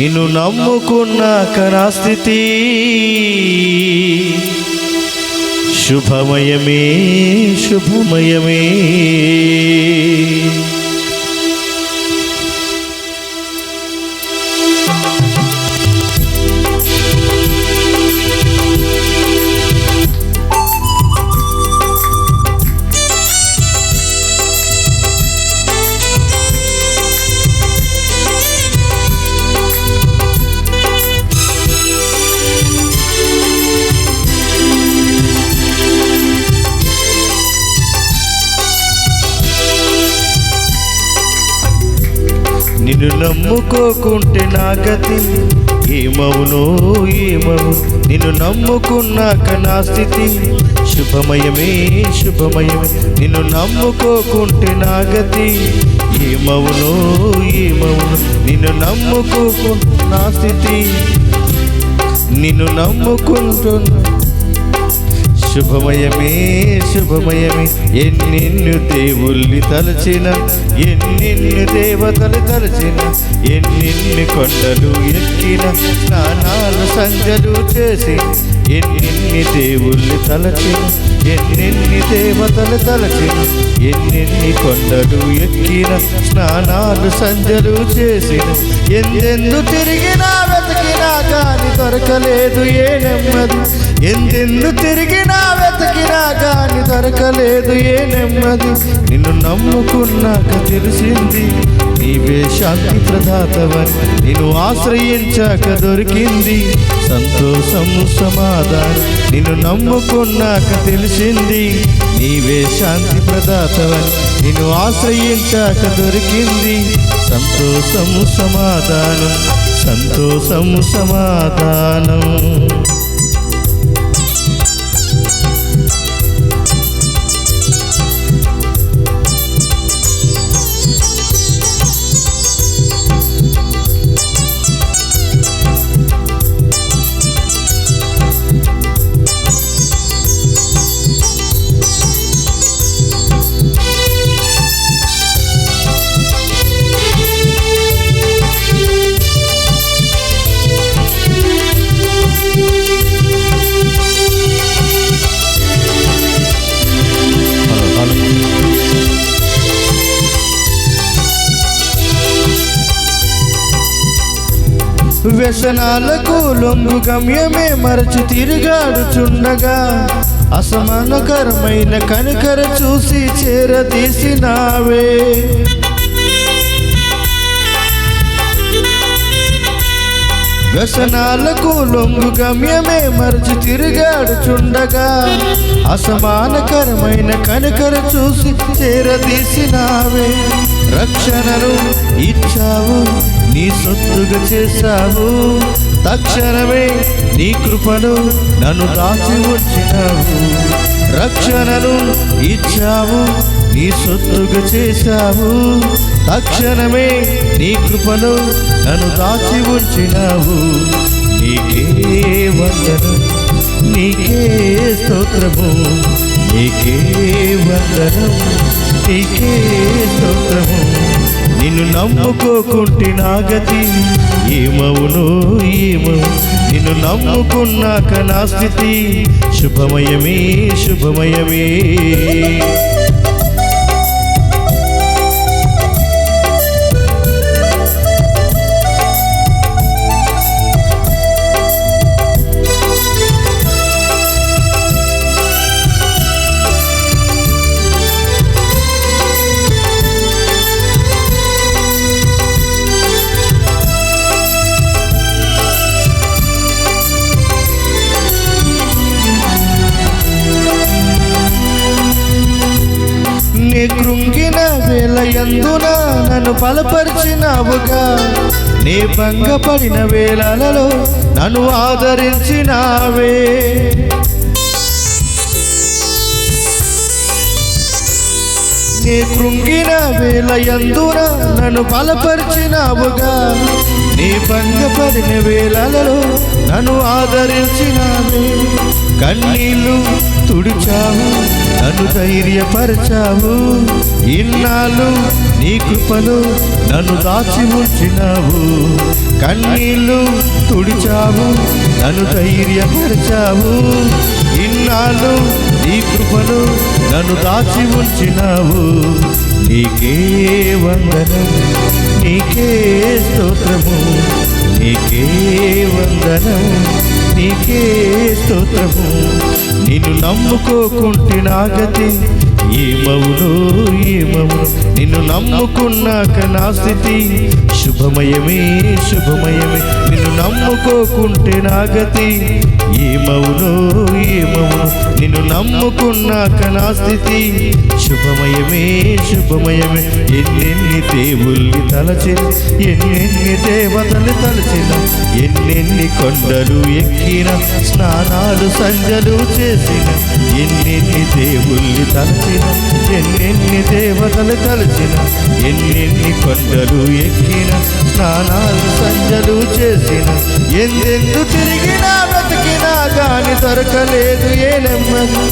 నిన్ను నమ్ముకున్నాక నా స్థితి శుభమయమే శుభమయమే. నిన్ను నమ్ముకోకుంటే నా గతి ఏమవునో ఏమవు. నిన్ను నమ్ముకున్నాక నా స్థితి శుభమయమే శుభమయమే. నిన్ను నమ్ముకోకుంటే నా గతి ఏమవునో ఏమవును. నిన్ను నమ్ముకోకుంటే నా స్థితి నిన్ను నమ్ముకుంటున్నా శుభమయమే శుభమయమే. ఎన్నెన్ను దేవుల్ని తలచిన ఎన్నెన్ను దేవతలు తలచిన ఎన్నెన్ని కొండలు ఎక్కిన స్నానాలు సంజలు చేసి ఎన్నెన్ని దేవుల్ని తలచిన ఎన్నెన్ని దేవతలు తలచిన ఎన్నెన్ని కొండలు ఎక్కిన స్నానాలు సంజలు చేసిన ఎందెందు తిరిగినా వెతికినా కానీ దొరకలేదు ఏ నెమ్మది. ఎందెందు తిరిగినా వెతికినా కానీ దొరకలేదు ఏ నెమ్మది. నిన్ను నమ్ముకున్నాక తెలిసింది నీవే శాంతి ప్రదాతవని. నిన్ను ఆశ్రయించాక దొరికింది సంతోషము సమాధానం. నిన్ను నమ్ముకున్నాక తెలిసింది నీవే శాంతి ప్రదాతవని. నిన్ను ఆశ్రయించాక దొరికింది సంతోషము సమాధానం సంతోషము సమాధానం. వ్యసనాలకు లొంగు గమ్యమే మరచి తిరుగాడుచుండగా అసమానకరమైన కనికర చూసి చేరదీసినావే. వ్యసనాలకు లొంగు గమ్యమే మరచి తిరుగాడుచుండగా అసమానకరమైన కనికర చూసి చేరదీసినావే. రక్షణను ఇచ్చావు నీ సొత్తుగా చేశావు. తక్షణమే నీ కృపను నన్ను దాచి ఉంచినావు. రక్షణను ఇచ్చావు నీ సొత్తుగా చేశావు. తక్షణమే నీ కృపను నన్ను దాచి ఉంచినావు. నీకే వందనం నీకే స్తోత్రము నీకే వందనం నీకే స్తోత్రము. నిన్ను నమ్ముకోకుంటే నా గతి ఏమవునో ఏమవు. నిన్ను నమ్ముకున్నాక నా స్థితి శుభమయమే శుభమయమే. నీ కృంగిన వేళ యందున నన్ను బలపరిచినావుగా. నీ భంగపడిన వేళలలో నన్ను ఆదరించినావే. నీ కృంగిన వేళ యందున నన్ను బలపరిచినావుగా. నీ భంగపడిన వేళలలో నన్ను ఆదరించినావే. కన్నీళ్ళు తుడిచావు నన్ను ధైర్యపరచావు. ఇన్నాళ్ళు నీ కృపను నన్ను దాచి ఉంచినావు. కన్నీళ్ళు తుడిచావు, నన్ను ధైర్యపరిచావు. ఇన్నాళ్ళు నీ కృపను నన్ను దాచి ఉంచినావు. నీకే వందనం, నీకే స్తోత్రము, నీకే వందనం, నీకే స్తోత్రము. నిన్ను నమ్ముకోకుంటే నా గతి ఏమవును ఏమవును. నిన్ను నమ్ముకున్నాక నా స్థితి శుభమయమే శుభమయమే. నిన్ను నమ్ముకోకుంటే నా గతి ఏమవును ఏమవును. నిన్ను నమ్ముకున్నాక నా స్థితి శుభమయమే శుభమయమే. ఎన్నెన్ని దేవుల్ని తలచిన, ఎన్నెన్ని దేవతలు తలచిన, ఎన్నెన్ని కొండలు ఎక్కిన, స్నానాలు సంజలు చేసిన, ఎన్నెన్ని దేవుల్ని తలచిన, ఎన్నెన్ని దేవతలు తలచిన, ఎన్నెన్ని కొండలు ఎక్కిన, స్నానాలు సంజలు చేసిన, ఎందెందు తిరిగినా వెతికినా గాని దొరకలేదు ఏ నెమ్మది.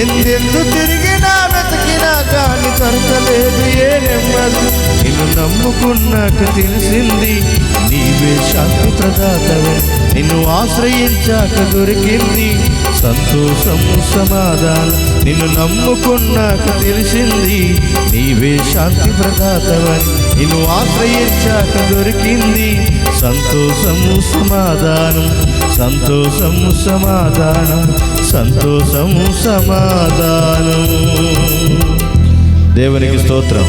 ఎందెందు తిరిగినా వెతికినా గాని దొరకలేదు ఏ నెమ్మది. నిన్ను నమ్ముకున్నాక తెలిసింది నీవే శాంతి ప్రదాతవని. నిన్ను ఆశ్రయించాక దొరికింది సంతోషము సమాధానం. నిన్ను నమ్ముకున్నాక తెలిసింది నీవే శాంతి ప్రదాతవని. నిన్ను ఆశ్రయించాక దొరికింది సంతోషము సమాధానం, సంతోషము సమాధానం, సంతోషము సమాధానం. దేవునికి స్తోత్రం.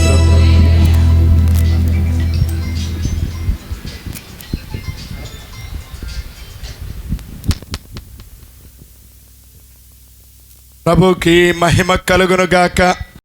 ప్రభుకి మహిమ కలుగును గాక.